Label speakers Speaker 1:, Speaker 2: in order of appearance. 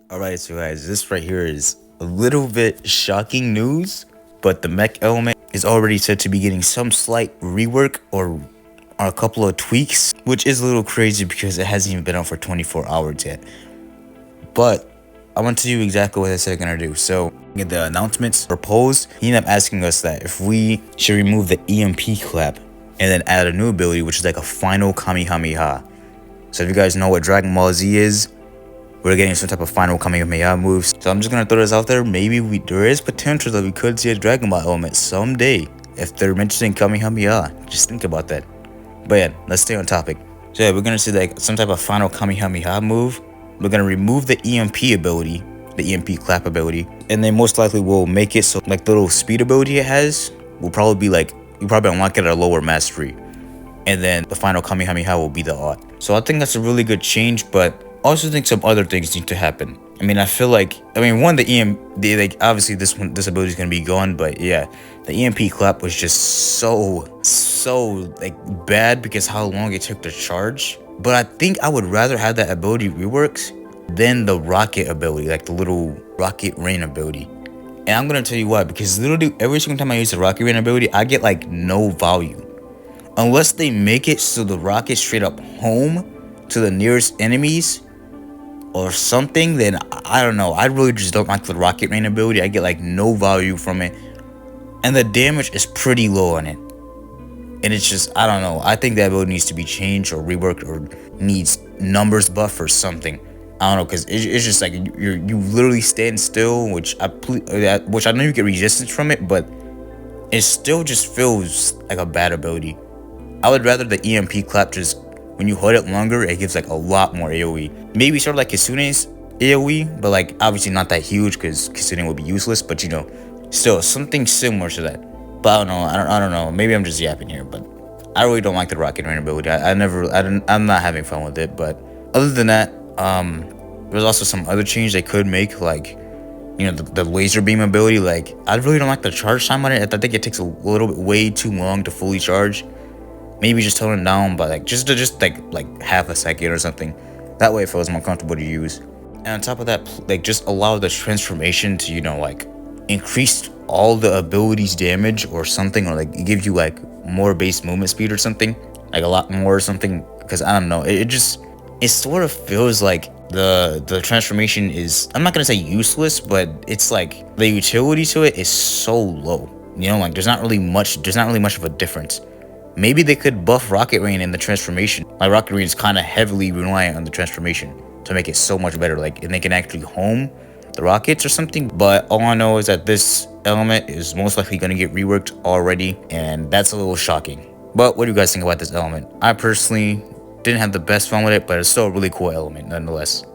Speaker 1: Alright, so guys, this right here is a little bit shocking news, but the mech element is already said to be getting some slight rework or a couple of tweaks, which is a little crazy because it hasn't even been out for 24 hours yet. But I want to tell you exactly what I said gonna do. So in the announcements proposed, he ended up asking us that if we should remove the EMP clap and then add a new ability, which is like a final Kamehameha. So if you guys know what Dragon Ball Z is, we're getting some type of final Kamehameha moves. So I'm just gonna throw this out there. Maybe there is potential that we could see a Dragon Ball element someday if they're mentioning Kamehameha. Just think about that. But yeah, let's stay on topic. So yeah, we're gonna see like some type of final Kamehameha move. We're gonna remove the EMP ability, the EMP clap ability, and then most likely we'll make it so like the little speed ability it has will probably be like, you probably unlock it at a lower mastery. And then the final Kamehameha will be the odd. So I think that's a really good change, but I also think some other things need to happen. I mean, I feel like, one, like obviously this ability is gonna be gone, but yeah, the EMP clap was just so like bad because how long it took to charge. But I think I would rather have that ability reworks than the rocket ability, like the little rocket rain ability. And I'm gonna tell you why, because literally every single time I use the rocket rain ability, I get like no value. Unless they make it so the rocket straight up home to the nearest enemies or something, then I don't know. I really just don't like the rocket rain ability. I get like no value from it. And the damage is pretty low on it. And it's just, I don't know. I think that ability needs to be changed or reworked or needs numbers buff or something. I don't know, because it's just like you literally stand still, which I know you get resistance from it, but it still just feels like a bad ability. I would rather the EMP clap just, when you hold it longer, it gives like a lot more AoE. Maybe sort of like Kisune's AoE, but like obviously not that huge because Kisune would be useless, but you know, still something similar to that. But I don't know, I don't know, maybe I'm just yapping here, but I really don't like the rocket rain ability. I'm not having fun with it, but other than that, there's also some other change they could make, like, you know, the laser beam ability. Like, I really don't like the charge time on it. I think it takes a little bit way too long to fully charge. Maybe just tone it down by like just like half a second or something. That way it feels more comfortable to use. And on top of that, like just allow the transformation to, you know, like increase all the abilities damage or something, or like give you like more base movement speed or something, like a lot more or something. Because I don't know, it sort of feels like the transformation is, I'm not gonna say useless, but it's like the utility to it is so low. You know, like there's not really much of a difference. Maybe they could buff Rocket Rain in the transformation. Like Rocket Rain is kind of heavily reliant on the transformation to make it so much better. Like, and they can actually home the rockets or something. But all I know is that this element is most likely going to get reworked already, and that's a little shocking. But what do you guys think about this element? I personally didn't have the best fun with it, but it's still a really cool element nonetheless.